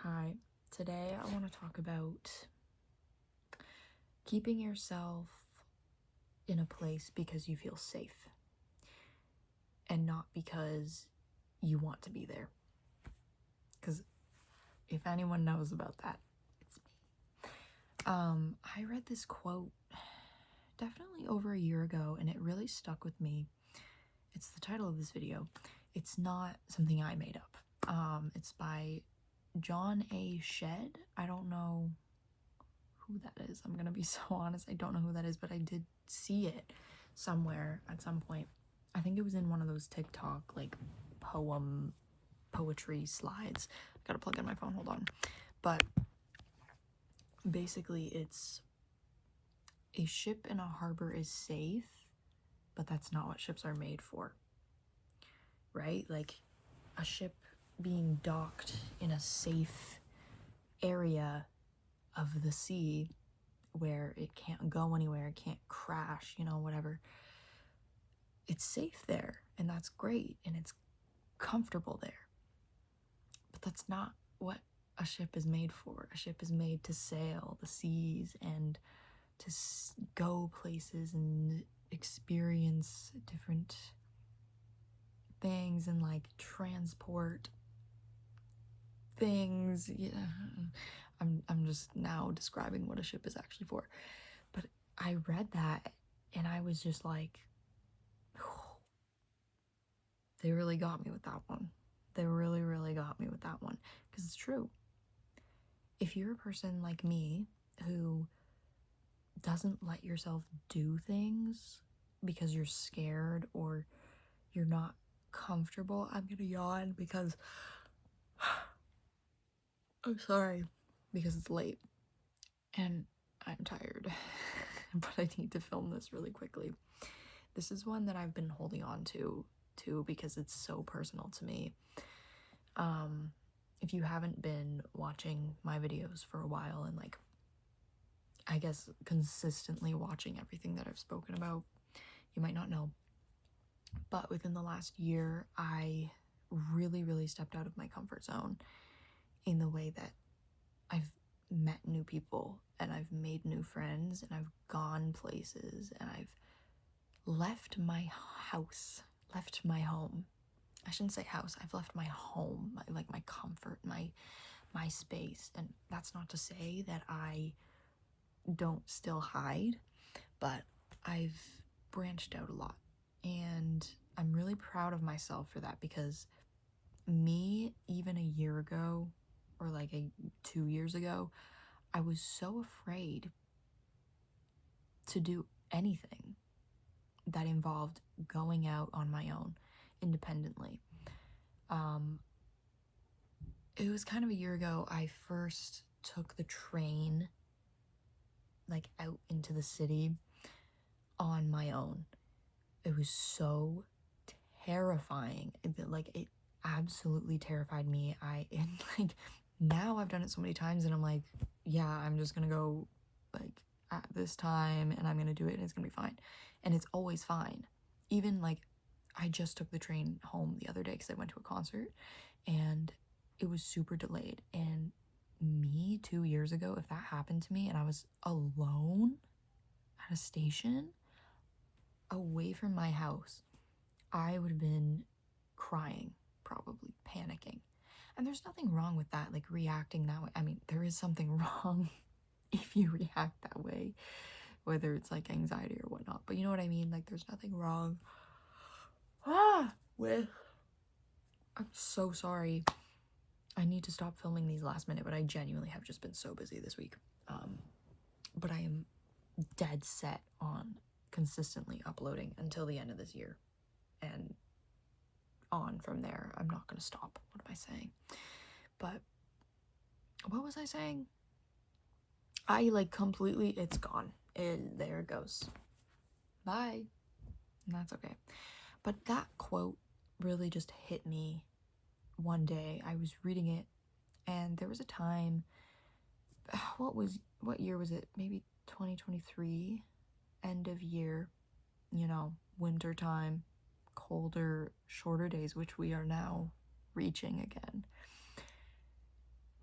Hi, today I want to talk about keeping yourself in a place because you feel safe and not because you want to be there. Because if anyone knows about that, it's me. I read this quote definitely over a year ago and it really stuck with me. It's the title of this video. It's not something I made up. It's by John A. Shedd. I don't know who that is. I'm gonna be so honest, I don't know who that is, but I did see it somewhere at some point. I think it was in one of those TikTok like poetry slides. I gotta plug in my phone, hold on. But basically it's a ship in a harbor is safe, but that's not what ships are made for, right? Like a ship being docked in a safe area of the sea where it can't go anywhere, it can't crash, whatever. It's safe there, and that's great, and it's comfortable there. But that's not what a ship is made for. A ship is made to sail the seas and to go places and experience different things and like transport things. Yeah, I'm just now describing what a ship is actually for. But I read that and I was just like, they really got me with that one. They really, really got me with that one. Because it's true. If you're a person like me who doesn't let yourself do things because you're scared or you're not comfortable, I'm gonna yawn because I'm sorry, because it's late and I'm tired. But I need to film this really quickly. This is one that I've been holding on to too because it's so personal to me. If you haven't been watching my videos for a while and like I guess consistently watching everything that I've spoken about, you might not know, but within the last year I really stepped out of my comfort zone in the way that I've met new people and I've made new friends and I've gone places and I've left my house, left my home. I shouldn't say house, I've left my home, my comfort, my space. And that's not to say that I don't still hide, but I've branched out a lot. And I'm really proud of myself for that because me, even a year ago, or like 2 years ago, I was so afraid to do anything that involved going out on my own independently. It was kind of a year ago I first took the train like out into the city on my own. It was so terrifying. It absolutely terrified me. Like now I've done it so many times and I'm like, yeah, I'm just gonna go like at this time and I'm gonna do it and it's gonna be fine. And it's always fine. Even like I just took the train home the other day because I went to a concert and it was super delayed. And me 2 years ago, if that happened to me and I was alone at a station away from my house, I would have been crying, probably panicking. And there's nothing wrong with that, like reacting that way. I mean, there is something wrong if you react that way, whether it's like anxiety or whatnot. But you know what I mean? Like, there's nothing wrong with. I'm so sorry. I need to stop filming these last minute, but I genuinely have just been so busy this week. But I am dead set on consistently uploading until the end of this year. And on from there, I'm not gonna stop. What am I saying? But what was I saying? I like completely, it's gone. There it goes. Bye. And that's okay. But that quote really just hit me one day. I was reading it and there was a time, what year was it? Maybe 2023, end of year, winter time, colder, shorter days, which we are now reaching again.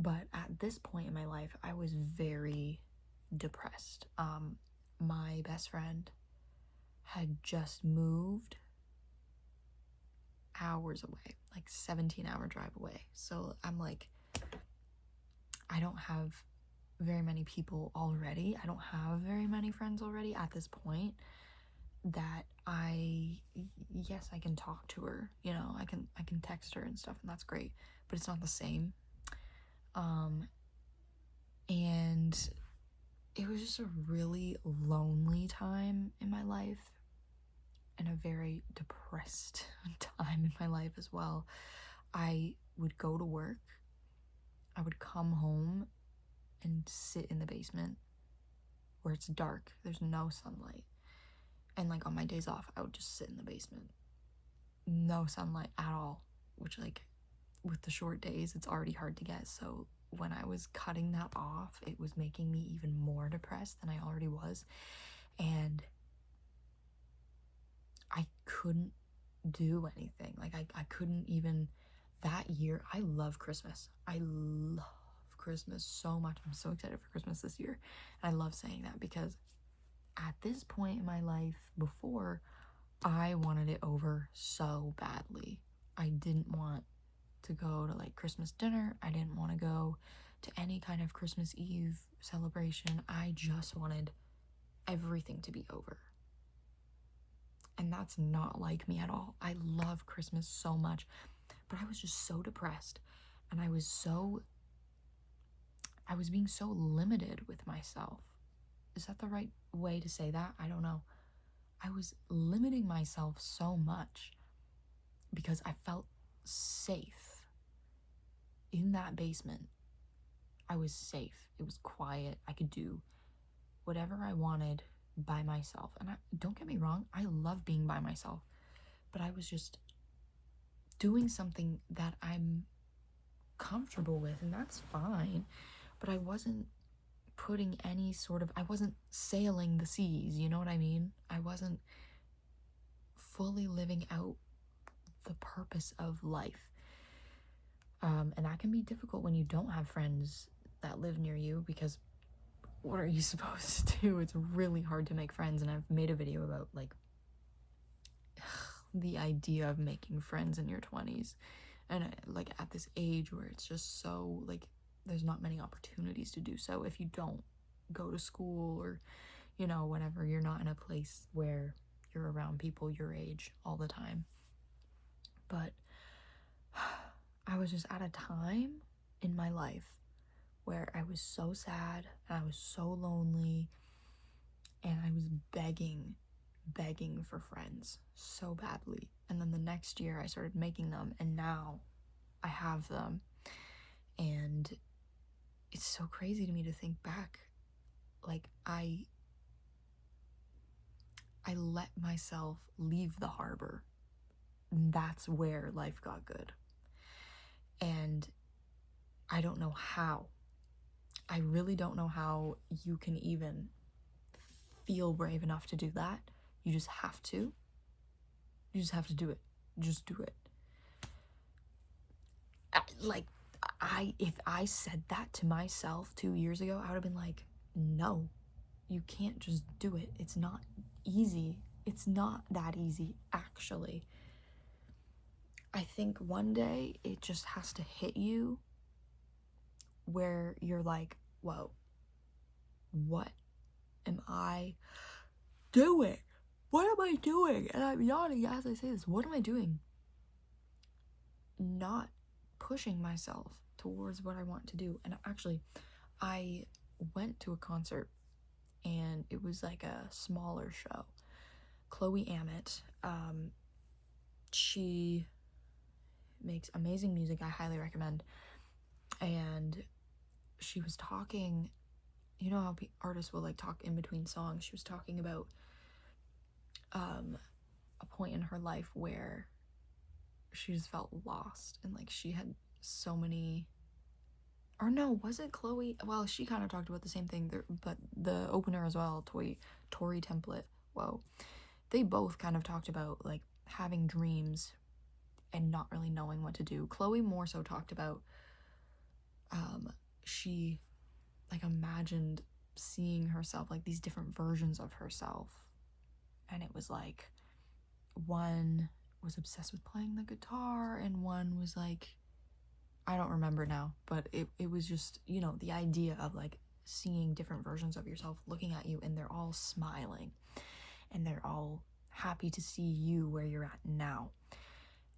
But at this point in my life, I was very depressed. My best friend had just moved hours away, like 17-hour drive away. So I'm like, I don't have very many people already. I don't have very many friends already at this point that yes, I can talk to her, you know, I can text her and stuff, and that's great, but it's not the same. And it was just a really lonely time in my life, and a very depressed time in my life as well. I would go to work, I would come home and sit in the basement where it's dark, there's no sunlight. And like on my days off, I would just sit in the basement. No sunlight at all, which like with the short days, it's already hard to get. So when I was cutting that off, it was making me even more depressed than I already was. And I couldn't do anything. Like I couldn't even, that year, I love Christmas. I love Christmas so much. I'm so excited for Christmas this year. And I love saying that because at this point in my life before, I wanted it over so badly. I didn't want to go to like Christmas dinner. I didn't want to go to any kind of Christmas Eve celebration. I just wanted everything to be over. And that's not like me at all. I love Christmas so much, but I was just so depressed, and I was being so limited with myself. Is that the right way to say that? I don't know. I was limiting myself so much because I felt safe in that basement. I was safe. It was quiet. I could do whatever I wanted by myself. And don't get me wrong, I love being by myself, but I was just doing something that I'm comfortable with, and that's fine. But I wasn't I wasn't sailing the seas, you know what I mean? I wasn't fully living out the purpose of life. And that can be difficult when you don't have friends that live near you, because what are you supposed to do? It's really hard to make friends, and I've made a video about like the idea of making friends in your 20s, and like at this age where it's just so like there's not many opportunities to do so if you don't go to school, or you know, whatever, you're not in a place where you're around people your age all the time. But I was just at a time in my life where I was so sad and I was so lonely, and I was begging for friends so badly. And then the next year I started making them, and now I have them. And it's so crazy to me to think back. Like I let myself leave the harbor. And that's where life got good. And I don't know how. I really don't know how you can even feel brave enough to do that. You just have to. You just have to do it. Just do it. If I said that to myself 2 years ago, I would have been like, no, you can't just do it. It's not easy. It's not that easy, actually. I think one day it just has to hit you where you're like, whoa, what am I doing? What am I doing? And I'm yawning as I say this. What am I doing? Not pushing myself towards what I want to do. And actually, I went to a concert, and it was like a smaller show. Chloe Ammett, she makes amazing music. I highly recommend. And she was talking, you know how artists will like talk in between songs. She was talking about a point in her life where she just felt lost, and like she had so many, or no, was it Chloe? Well, she kind of talked about the same thing there, but the opener as well, Tori Template, whoa, they both kind of talked about like having dreams and not really knowing what to do. Chloe more so talked about she like imagined seeing herself, like these different versions of herself. And it was like, one was obsessed with playing the guitar, and one was like, I don't remember now, but it was just, you know, the idea of like seeing different versions of yourself looking at you, and they're all smiling and they're all happy to see you where you're at now.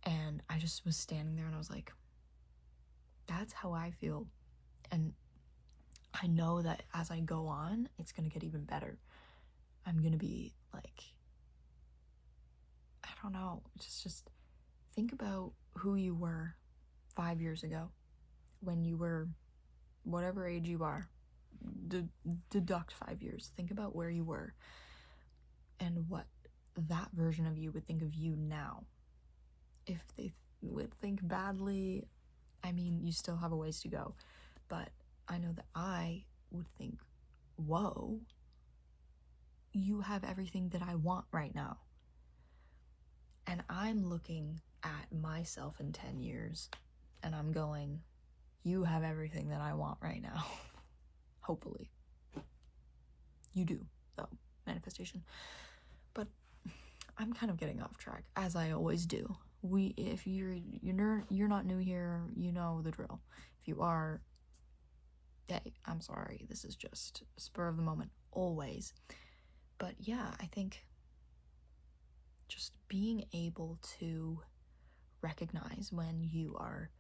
And I just was standing there and I was like, that's how I feel. And I know that as I go on, it's gonna get even better. I'm gonna be like, I don't know, just think about who you were 5 years ago when you were whatever age you are. Deduct 5 years. Think about where you were and what that version of you would think of you now. If they would think badly, I mean, you still have a ways to go, but I know that I would think, whoa, you have everything that I want right now. And I'm looking at myself in 10 years and I'm going, you have everything that I want right now. Hopefully. You do, though, manifestation. But I'm kind of getting off track, as I always do. If you're not new here, you know the drill. If you are, hey, I'm sorry. This is just spur of the moment, always. But yeah, I think just being able to recognize when you are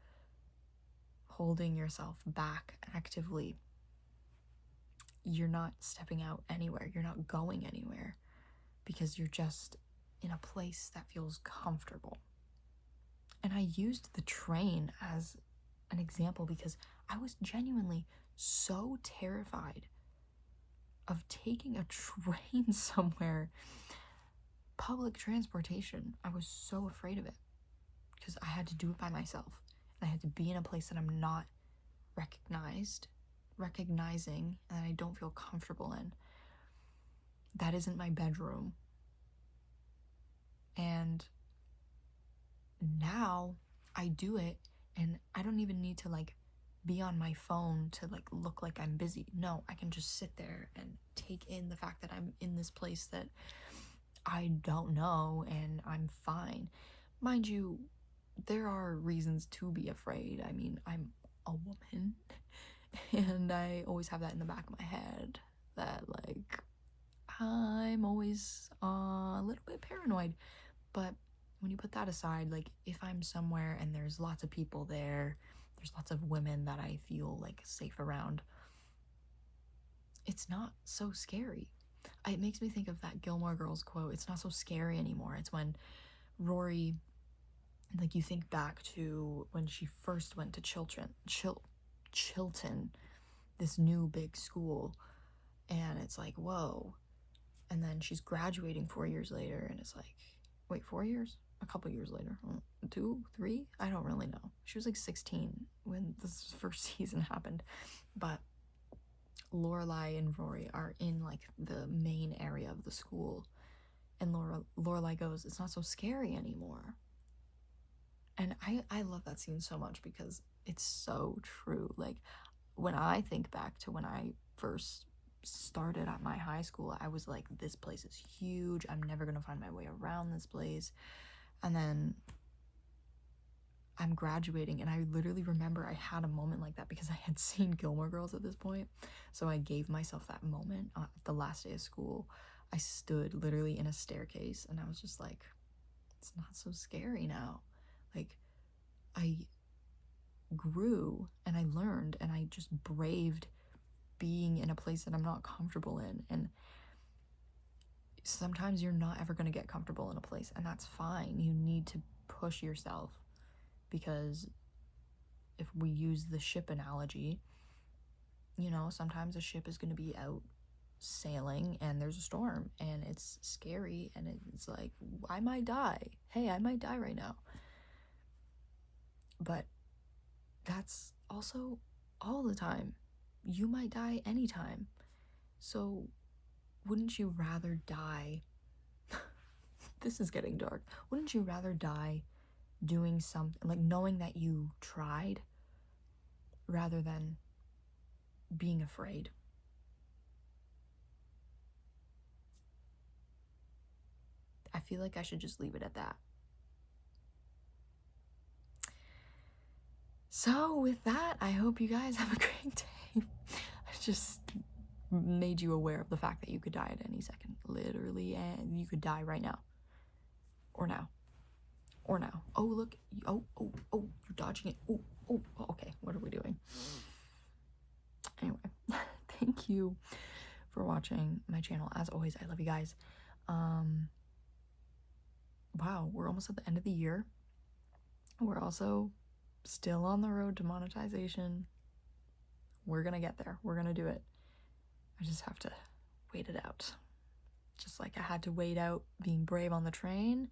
holding yourself back actively, you're not stepping out anywhere, you're not going anywhere, because you're just in a place that feels comfortable. And I used the train as an example because I was genuinely so terrified of taking a train somewhere. Public transportation, I was so afraid of it because I had to do it by myself. And I had to be in a place that I'm not recognizing, and I don't feel comfortable in. That isn't my bedroom. And now I do it, and I don't even need to like be on my phone to like look like I'm busy. No, I can just sit there and take in the fact that I'm in this place that I don't know, and I'm fine. Mind you, there are reasons to be afraid. I mean, I'm a woman and I always have that in the back of my head that like I'm always a little bit paranoid. But when you put that aside, like if I'm somewhere and there's lots of people there, there's lots of women that I feel like safe around, it's not so scary. It makes me think of that Gilmore Girls quote, it's not so scary anymore. It's when Rory, like you think back to when she first went to Chilton, this new big school, and it's like, whoa. And then she's graduating 4 years later, and it's like, wait, 4 years? A couple years later. 2, 3? I don't really know. She was like 16 when this first season happened. But Lorelai and Rory are in like the main area of the school. And Lorelai goes, it's not so scary anymore. And I love that scene so much because it's so true. Like when I think back to when I first started at my high school, I was like, this place is huge. I'm never gonna find my way around this place. And then I'm graduating, and I literally remember I had a moment like that because I had seen Gilmore Girls at this point. So I gave myself that moment the last day of school. I stood literally in a staircase, and I was just like, it's not so scary now. Like, I grew, and I learned, and I just braved being in a place that I'm not comfortable in. And sometimes you're not ever going to get comfortable in a place, and that's fine. You need to push yourself, because if we use the ship analogy, you know, sometimes a ship is going to be out sailing and there's a storm and it's scary and it's like, I might die. Hey, I might die right now. But that's also all the time. You might die anytime. So wouldn't you rather die? This is getting dark. Wouldn't you rather die doing something, like knowing that you tried, rather than being afraid. I feel like I should just leave it at that. So with that, I hope you guys have a great day. I just made you aware of the fact that you could die at any second, literally, and you could die right now, or now, or now. Oh look, oh, you're dodging it. Oh, okay, what are we doing? Anyway, thank you for watching my channel. As always, I love you guys. Wow, we're almost at the end of the year. We're also still on the road to monetization. We're gonna get there. We're gonna do it. I just have to wait it out. Just like I had to wait out being brave on the train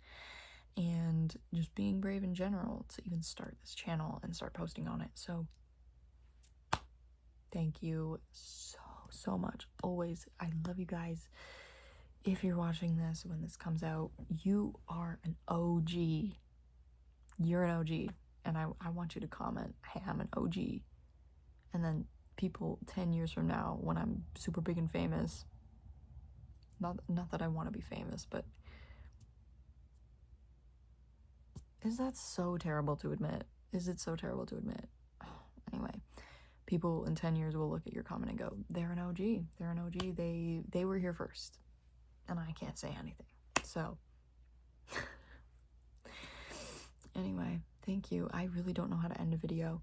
and just being brave in general to even start this channel and start posting on it. So thank you so much. Always, I love you guys. If you're watching this when this comes out, you are an OG. You're an OG. And I want you to comment, hey, I'm an OG. And then people 10 years from now, when I'm super big and famous, not that I want to be famous, but is that so terrible to admit? Is it so terrible to admit? Anyway, people in 10 years will look at your comment and go, they're an OG. They're an OG. They were here first. And I can't say anything. So anyway, thank you. I really don't know how to end a video.